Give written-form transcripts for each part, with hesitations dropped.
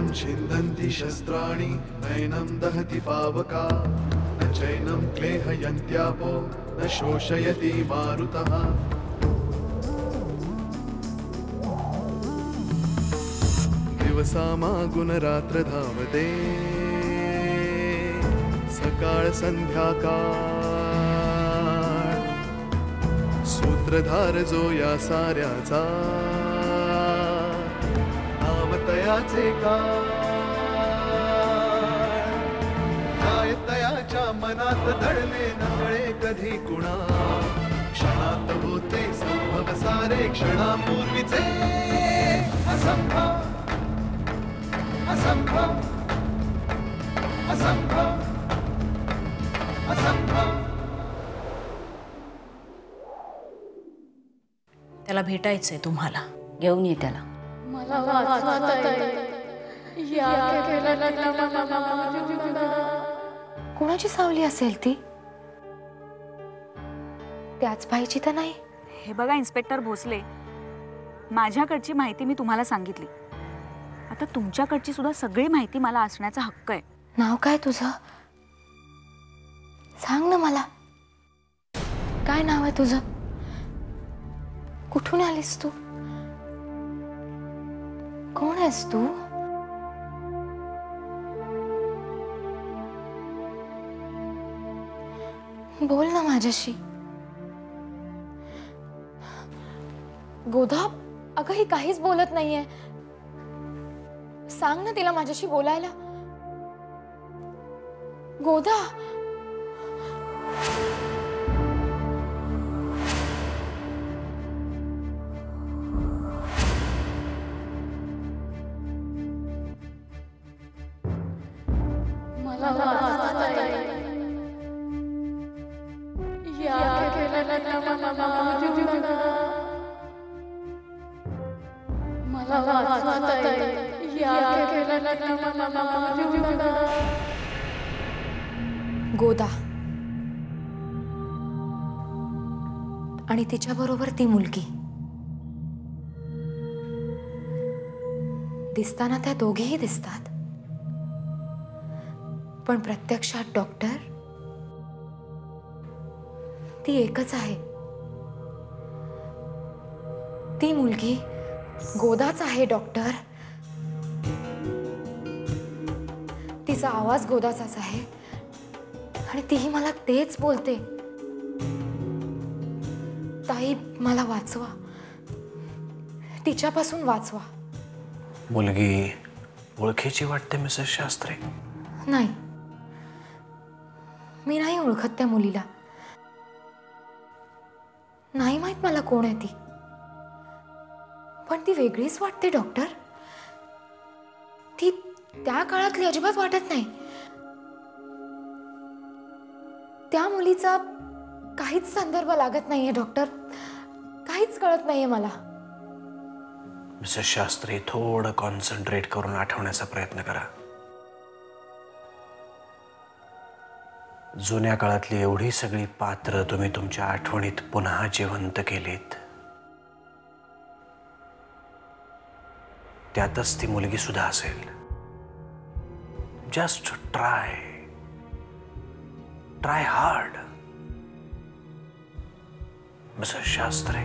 नैनं छिन्दन्ति शस्त्राणि नैनं दहति पावका न चैनं क्लेहयन्त्यापो न शोषयति मारुतः दिवसामागुणरात्र धावते सकाळ संध्याकाळ सूत्रधार जो या साऱ्याचा नामतयाचे काय तयाच्या मनात दडले नकळे कधी कुणा क्षणात होते संभव सारे क्षणापूर्वीचे असंभव असंभव असंभव असंभव. त्याला भेटायचंय तुम्हाला. घेऊन ये त्याला. कोणाची सावली असेल ती? त्याच बाईची तर नाही. हे बघा इन्स्पेक्टर भोसले, माझ्याकडची माहिती मी तुम्हाला सांगितली. आता तुमच्याकडची सुद्धा सगळी माहिती मला असण्याचा हक्क आहे. नाव काय तुझं? सांग ना मला. काय नाव आहे तुझं? कुठून आलीस तू? कोण आहेस तू? बोल ना माझ्याशी. गोदा, अगं ही काहीच बोलत नाहीये. सांग ना तिला माझ्याशी बोलायला. गोदा. गोदा आणि तिच्या बरोबर ती मुलगी. दिसताना त्या दोघीही दिसतात, पण प्रत्यक्षात डॉक्टर ती एकच आहे. ती मुलगी गोदाच आहे डॉक्टर. तिचा आवाज गोदाचाच आहे आणि तीही मला तेच बोलते. ताई, मला वाचवा. तिच्यापासून वाचवा. मुलगी ओळखीची वाटते मिसेस शास्त्री. नाही, मी नाही ओळखत त्या मुलीला. नाही माहित मला कोण आहे ती, पण ती वेगळीच वाटते डॉक्टर. ती त्या काळातली अजिबात वाटत नाही. त्या मुलीचा काहीच संदर्भ लागत नाहीये डॉक्टर. काहीच कळत नाहीये मला. मिसेस शास्त्री, थोडं कॉन्सन्ट्रेट करून आठवण्याचा प्रयत्न करा. जुन्या काळातली एवढी सगळी पात्र तुम्ही तुमच्या आठवणीत पुन्हा जिवंत केलीत. त्यातच ती मुलगी सुद्धा असेल. Just try hard Mrs Shastri.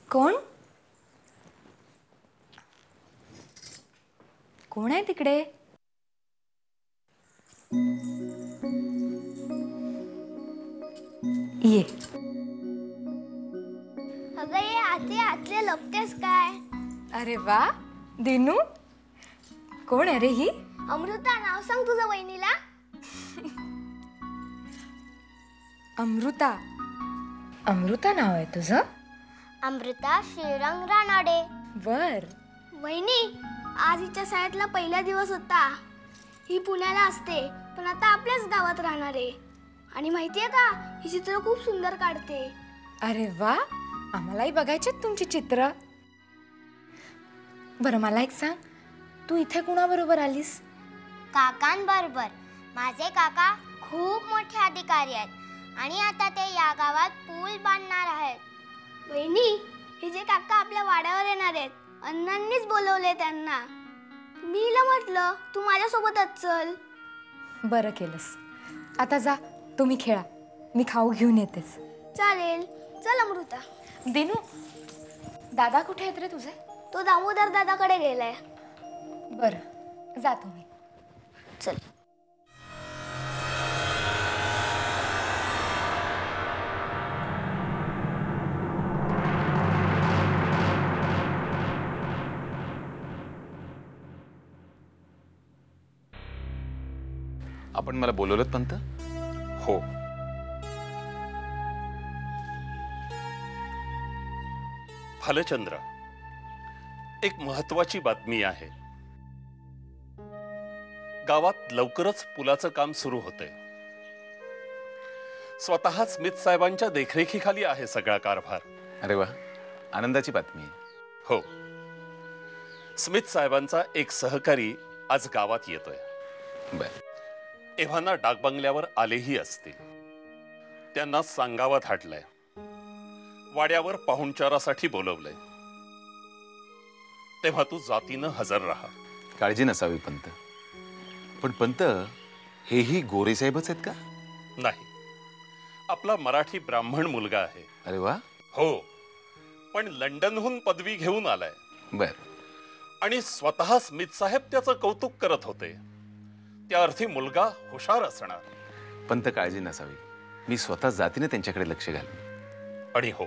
कोण? कोण आहे तिकडे? ये. अगं ये आतले लपतेस काय? अरे वा दिनू, कोण आहे रे ही? अमृता. नाव सांग तुझं वहिनीला. अमृता. अमृता नाव आहे तुझं? अमृता श्रीरंग रानाडे. बर. वहिनी, आज हिच्या शाळेतला पहिला दिवस होता. ही पुण्याला असते पण आता आपल्याच गावात राहणार आहे. आणि माहितीये का, ही चित्र खूप सुंदर काढते. अरे वा, आम्हालाही बघायचे तुमची चित्र. बरं मला एक सांग, तू इथे कुणाबरोबर आलीस? काकांबरोबर. माझे काका खूप मोठे अधिकारी आहेत आणि आता ते या गावात पूल बांधणार आहेत. वहिनी, हे जे काका आपल्या वाड्यावर येणार आहेत, अण्णांनीच बोलवले त्यांना. मी हिला म्हटलं तू माझ्यासोबतच चल. बरं केलंस. आता जा, तुम्ही खेळा, मी खाऊ घेऊन येतेस. चालेल, चल अमृता. दिनू, दादा कुठे आहेत रे तुझे? तो दामोदर दादाकडे गेलाय. बरं, जा तुम्ही. चल. आपण मला बोलवलं पंत? हो. भालचंद्र, एक महत्वाची बातमी आहे. गावात लवकरच पुलाचं काम सुरू होतंय. स्वतः स्मिथ साहेबांच्या देखरेखीखाली आहे सगळा कारभार. अरे वा, आनंदाची बातमी आहे. हो. स्मिथ साहेबांचा एक सहकारी आज गावात येतोय. बर. एव्हाना डाकबंगल्यावर आलेही असतील. त्यांना सांगावं धाडलंय. वाड्यावर पाहुणचारासाठी बोलवलंय. तेव्हा तू जातीनं हजर राहा. काळजी नसावी पंत. पण पंत, हेही गोरेसाहेबच आहेत का? नाही, आपला मराठी ब्राह्मण मुलगा आहे. अरे वा. हो, पण लंडनहून पदवी घेऊन आलाय. बर. आणि स्वतः स्मिथ साहेब त्याचं कौतुक करत होते. त्या अर्थी मुलगा हुशार असणार. पंत, काळजी नसावी. मी स्वतः जातीने त्यांच्याकडे लक्ष घालेन. आणि हो,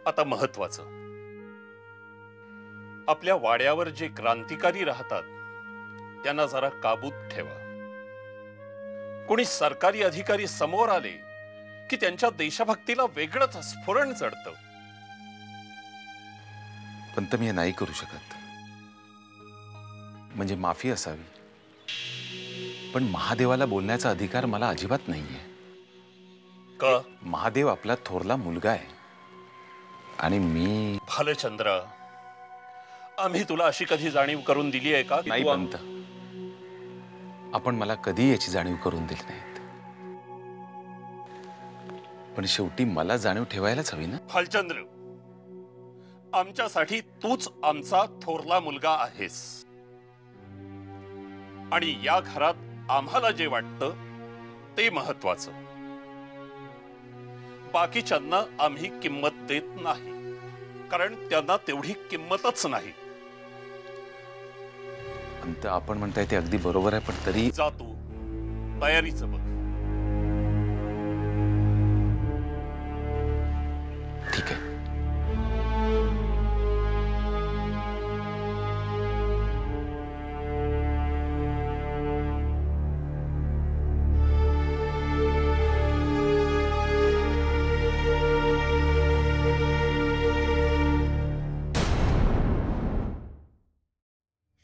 आता महत्वाचं, आपल्या वाड्यावर जे क्रांतिकारी राहतात त्यांना जरा काबूत ठेवा. कोणी सरकारी अधिकारी समोर आले की त्यांच्या देशभक्तीला वेगळंच स्फुरण चढतं. पंत, मी हे नाही करू शकत. म्हणजे माफी असावी, पण महादेवाला बोलण्याचा अधिकार मला अजिबात नाहीये. का? महादेव आपला थोरला मुलगा आहे आणि मी. भालचंद्र, आम्ही तुला अशी कधी जाणीव करून दिली आहे का? नाही पंत, आपण मला कधी याची जाणीव करून दिली नाहीत. पण शेवटी मला जाणीव ठेवायलाच हवी ना. भालचंद्र, आमच्यासाठी तूच आमचा थोरला मुलगा आहेस. आणि या घरात आम्हाला जे वाटतं ते महत्वाचं. बाकीच्यांना आम्ही किंमत देत नाही, कारण त्यांना तेवढी किंमतच नाही. पंत, आपण म्हणताय ते अगदी बरोबर आहे, पण तरी. जा तू तयारीचं बघ. ठीक आहे.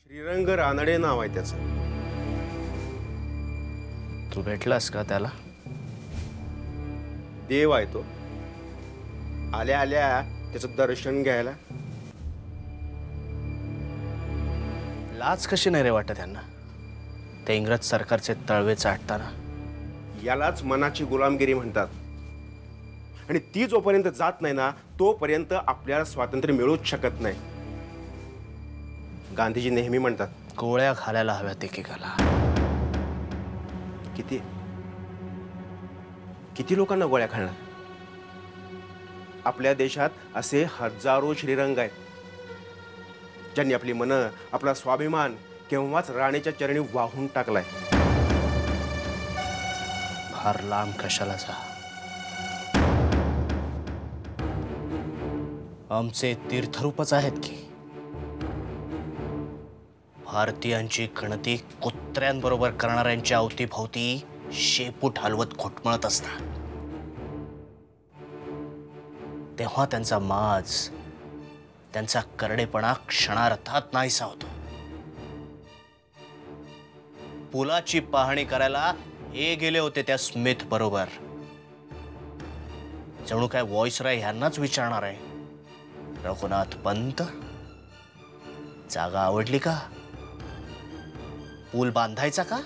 श्रीरंग रानडे नाव आहे त्याचं. तू भेटलास का त्याला? देव आहे तो. आल्या आल्या त्याचं दर्शन घ्यायला. लाज कशी नाही रे वाटत त्यांना, ते इंग्रज सरकारचे तळवे चाटताना? यालाच मनाची गुलामगिरी म्हणतात. आणि ती जोपर्यंत जात नाही ना, तोपर्यंत आपल्याला स्वातंत्र्य मिळूच शकत नाही. गांधीजी नेहमी म्हणतात, गोळ्या घालायला हव्यात एकेकाला. किती किती लोकांना गोळ्या घालणार? आपल्या देशात असे हजारो श्रीरंग आहेत ज्यांनी आपली मनं, आपला स्वाभिमान केव्हाच राणीच्या चरणी वाहून टाकलाय. फार लांब कशाला जा. आमचे तीर्थरूपच आहेत की. भारतीयांची गणती कुत्र्यांबरोबर करणाऱ्यांच्या अवतीभोवती शेपूट हलवत घोटमळत असतात. तेव्हा त्यांचा माज, त्यांचा करडेपणा क्षणार्धात नाहीसा होतो. पुलाची पाहणी करायला हे गेले होते त्या स्मिथ बरोबर. जणू काय व्हॉइसराय ह्यांनाच विचारणार आहे, रघुनाथ पंत जागा आवडली का? पूल बांधायचा का?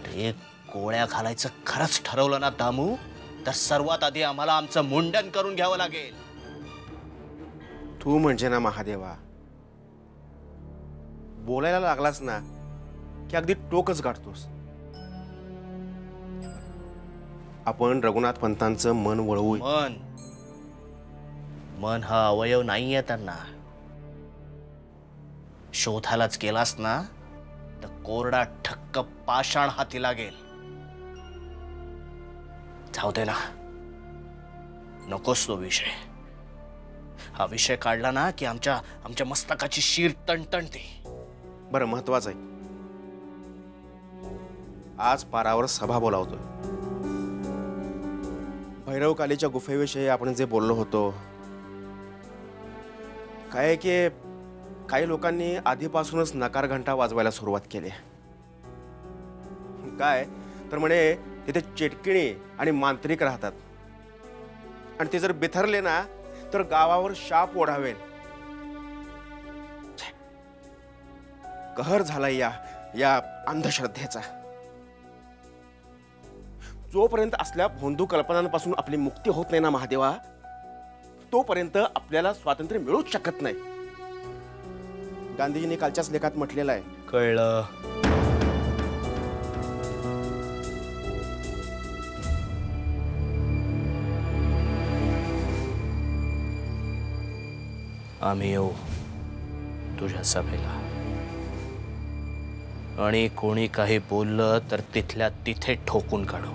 रे गोळ्या घालायचं खरंच ठरवलं ना दामू, तर सर्वात आधी आम्हाला आमचं मुंडन करून घ्यावं लागेल. तू म्हणजे ना महादेवा, बोलायला लागलास ना की अगदी टोकच गाठतोस. आपण रघुनाथ पंतांचं मन वळवू. मन हा अवयव नाहीये त्यांना. शोधायलाच गेलास ना तर कोरडा ठक्क पाषाण हाती लागेल. जाऊ दे ना, नकोस तो विषय. हा विषय काढला ना की आमच्या मस्तकाची शीर तणतणते. बरं, महत्वाचं आहे, आज पारावर सभा बोलावतोय. भैरवकालीच्या गुफेविषयी आपण जे बोललो होतो, काय आहे की काही लोकांनी आधीपासूनच नकार घंटा वाजवायला सुरुवात केली. काय तर म्हणे तिथे चेटकिणी आणि मांत्रिक राहतात, आणि ते जर बिथरले ना तर गावावर शाप ओढावेल. कहर झालाय या अंधश्रद्धेचा. जोपर्यंत असल्या भोंदू कल्पनांपासून आपली मुक्ती होत नाही ना महादेवा, तोपर्यंत आपल्याला स्वातंत्र्य मिळूच शकत नाही. गांधीजींनी कालच्याच लेखात म्हटलेलं आहे. कळलं. आम्ही येऊ तुझ्या सभेला, आणि कोणी काही बोललं तर तिथल्या तिथे ठोकून काढू.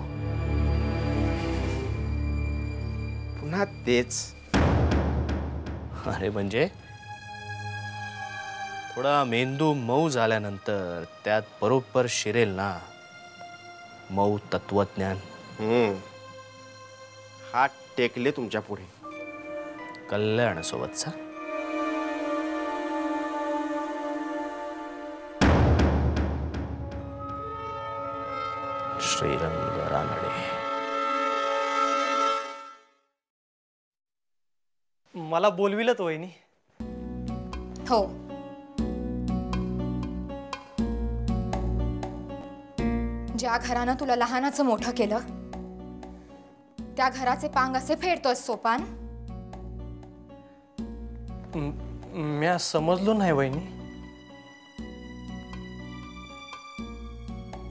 पुन्हा तेच. अरे म्हणजे थोडा मेंदू मऊ झाल्यानंतर त्यात बरोबर शिरेल ना मऊ तत्वज्ञान. हात टेकले तुमच्या पुढे. कल्याण सोबतचा. श्रीरंग रानडे. मला बोलविलत वहिनी? हो. ज्या घरानं तुला लहानाचं मोठं केलं त्या घराचे पांग असे फेडतोस सोपान? म्या समजलो नाही वहिनी.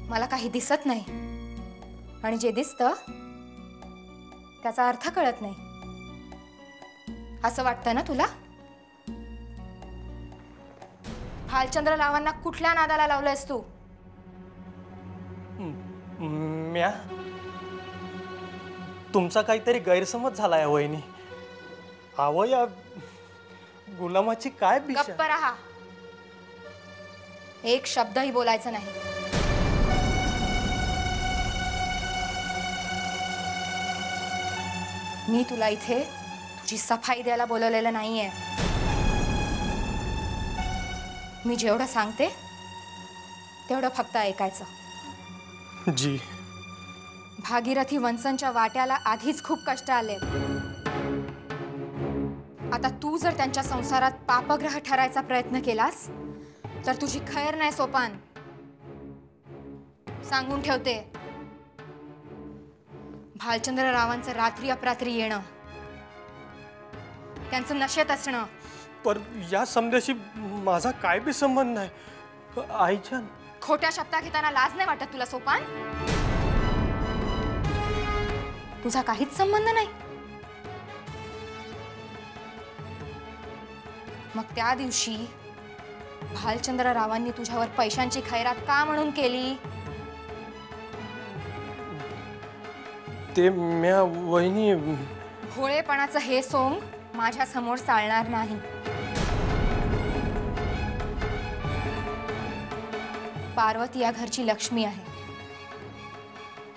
मला काही दिसत नाही, आणि जे दिसतं त्याचा अर्थ कळत नाही असं वाटतं ना तुला? भालचंद्र रावांना कुठल्या नादाला लावलंयस तू? म्या तुमचा काहीतरी गैरसमज झालाय वहिनी. अहो, या गुलामाची काय गप्प रहा. एक शब्दही बोलायचं नाही. मी तुला इथे तुझी सफाई द्यायला बोलवलेलं नाहीये. मी जेवढं सांगते तेवढं फक्त ऐकायचं. जी. भागीरथी वंसनच्या वाट्याला आधीच खूप कष्ट आले. आता तू जर त्यांच्या संसारात पापग्रह ठरायचा प्रयत्न केलास तर तुझी खैर नाही सोपान. सांगून ठेवते. भालचंद्र रावांचं रात्री अपरात्री येणं, त्यांचं नशेत असणं. पर या समजाशी माझा काय बी संबंध नाही. आईच्या खोट्या शब्दा घेताना लाज नाही वाटत तुला सोपान? तुझा काहीच संबंध नाही. मग त्या दिवशी भालचंद्र रावांनी तुझ्यावर पैशांची खैरात का म्हणून केली? ते म्या वहिनी. भोळेपणाचं हे सोंग माझ्या समोर चालणार नाही. पार्वती या घरची लक्ष्मी आहे,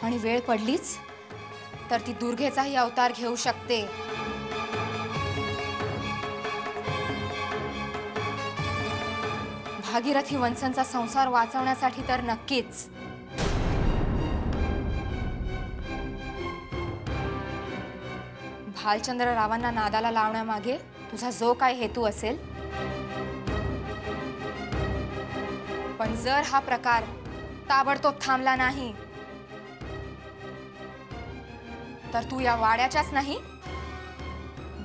आणि वेळ पडलीच तर ती दुर्गेचाही अवतार घेऊ शकते. भागीरथी वंशनचा संसार वाचवण्यासाठी तर नक्कीच. भालचंद्र रावांना नादाला लावण्यामागे तुझा जो काय हेतू असेल, पण जर हा प्रकार ताबडतोब थांबला नाही तर तू या वाड्याच्याच नाही,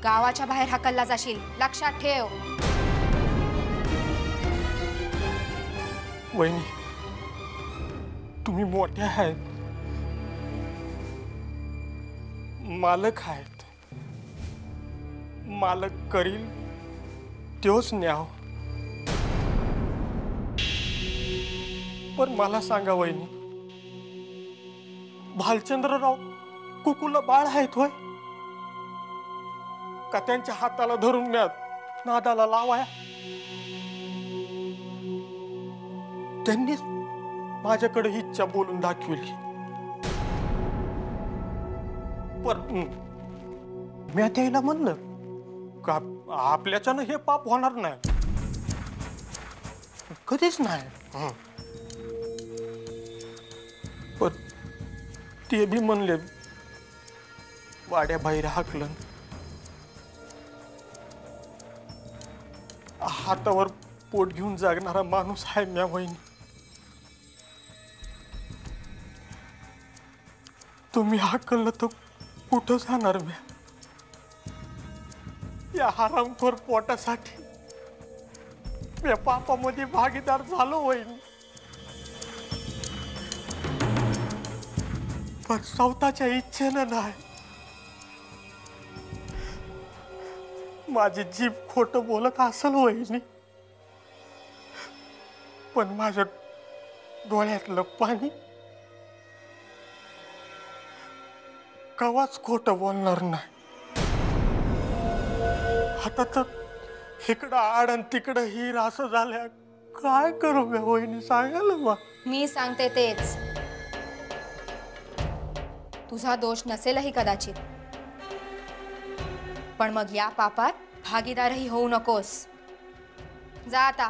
गावाच्या बाहेर हकलला जाशील. लक्षात ठेव. वहिनी, तुम्ही मोठ्या आहेत, मालक आहेत. मालक करील त्योच न्याव. पण मला सांगा वहिनी, भालचंद्रराव कुकुला बाळ आहेत होय का? त्यांच्या हाताला धरून नादाला लावाया. त्यांनीच माझ्याकडे इच्छा बोलून दाखवली. पण मी त्याला म्हणलं का आपल्याच्यानं हे पाप होणार नाही, कधीच नाही. पण ते बी म्हणले वाड्या बाहेर हाकलं. हातावर पोट घेऊन जागणारा माणूस आहे म्या वहिनी. तुम्ही हाकललं तर कुठं जाणार म्या? या हरामखोर पोटासाठी म्या पापामध्ये भागीदार झालो वहिनी. पण स्वतःच्या इच्छेनं नाही. माझी जीभ खोटं बोलत असेल वहिनी, पण माझ्या डोळ्यातलं पाणी कवाच खोटं बोलणार नाही. आता तर इकडं आड आणि तिकडं हिर असं झाल्या. काय करू मी वहिनी, सांगायला बा. मी सांगते तेच. तुझा दोष नसेलही कदाचित, पण मग या पापात भागीदारही होऊ नकोस. जा आता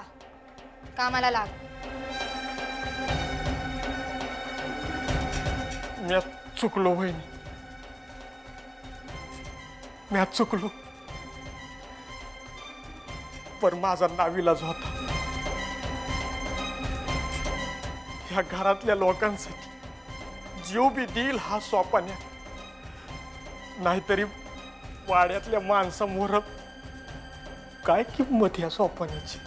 कामाला लाग. मी चुकलो वहिनी, मी चुकलो. पण माझा नाविलाज होता. या घरातल्या लोकांसाठी जीव बी देईल हा सोपान्या. नाहीतरी वाड्यातल्या माणसामोर काय किंमत या सोपान्याची.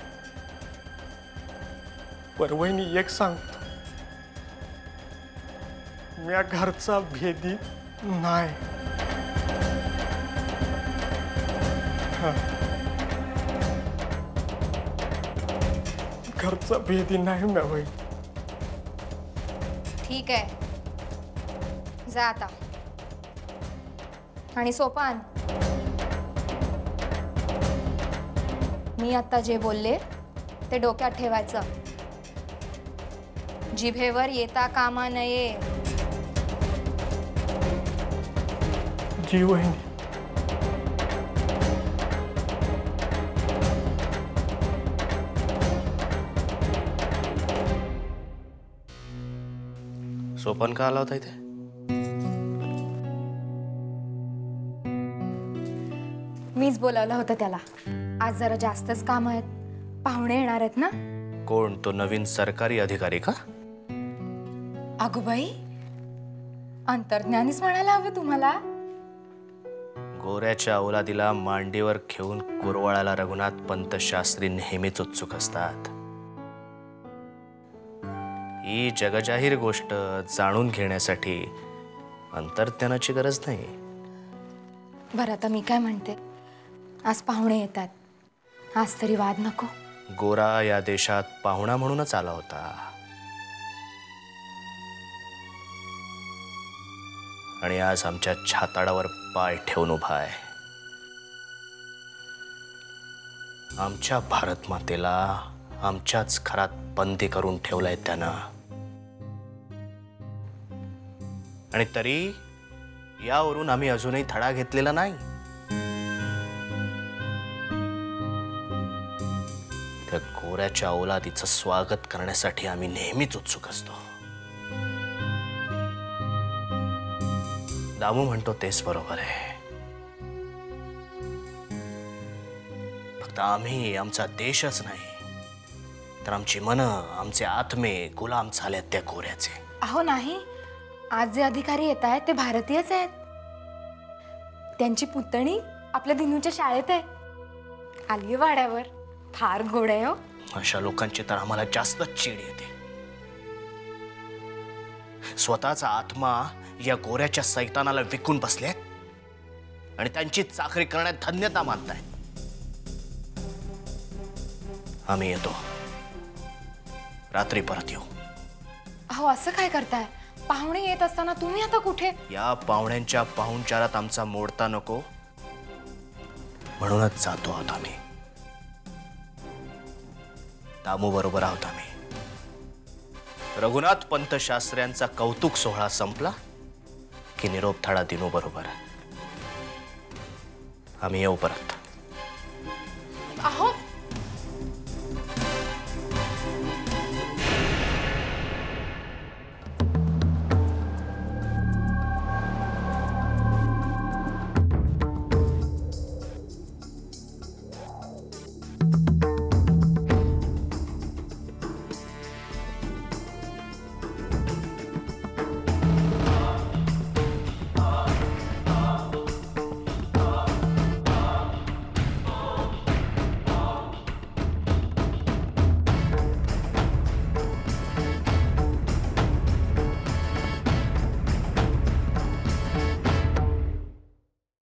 पर वहिनी एक सांगतो, म्या घरचा भेदी नाही. घरचा भेदी नाही म्या वहिनी. ठीक आहे, जा आता. आणि सोपान, मी आता जे बोलले ते डोक्यात ठेवायचं. जिभेवर येता कामा नये. जी वहिनी. सोपान का आला होता इथे? मीच बोलावलं होतं त्याला. आज जरा जास्तच काम आहेत, पाहुणे येणार आहेत ना. कोण? तो नवीन सरकारी अधिकारी का? अगो बाई, अंतर्ज्ञानीच म्हणायला हवं तुम्हाला. गोऱ्याच्या औलादीला मांडीवर घेऊन कुरवाळाला रघुनाथ पंत शास्त्री नेहमीच उत्सुक असतात. ही जगजाहीर गोष्ट जाणून घेण्यासाठी अंतर्ज्ञानाची गरज नाही. बरं, आता मी काय म्हणते, आज पाहुणे येतात, आज तरी वाद नको. गोरा या देशात पाहुणा म्हणूनच आला होता, आणि आज आमच्या छाताडावर पाय ठेवून उभा आहे. आमच्या भारत मातेला आमच्याच घरात बंदी करून ठेवलंय त्यानं. आणि तरी यावरून आम्ही अजूनही धडा घेतलेला नाही. त्या गोऱ्याच्या औलादीचं स्वागत करण्यासाठी आम्ही नेहमीच उत्सुक असतो. दामू म्हणतो तेच बरोबर आहे. फक्त आम्ही आमचा देशच नाही तर आमची मनं, आमचे आत्मे गुलाम झाल्यात त्या गोऱ्याचे. अहो नाही, आज जे अधिकारी येत आहेत ते भारतीयच आहेत. त्यांची पुतणी आपल्या दिनूच्या शाळेत आहे. आली वाड्यावर. फार गोड आहे हो. अशा लोकांची तर आम्हाला जास्तच चीड येते. स्वतःचा आत्मा या गोऱ्याच्या सैतानाला विकून बसलेत आणि त्यांची चाकरी करण्यात धन्यता मानतायत. आम्ही येतो. रात्री परत येऊ. अहो असं काय करताय? पाहुणे येत असताना तुम्ही आता कुठे? या पाहुण्यांच्या पाहुणचारात आमचा मोडता नको म्हणूनच जातो आहोत आम्ही. दामू बरोबर आहोत आम्ही. रघुनाथ पंत शास्त्र्यांचा कौतुक सोहळा संपला की निरोप थाडा दिनू बरोबर आम्ही येऊ परत. अहो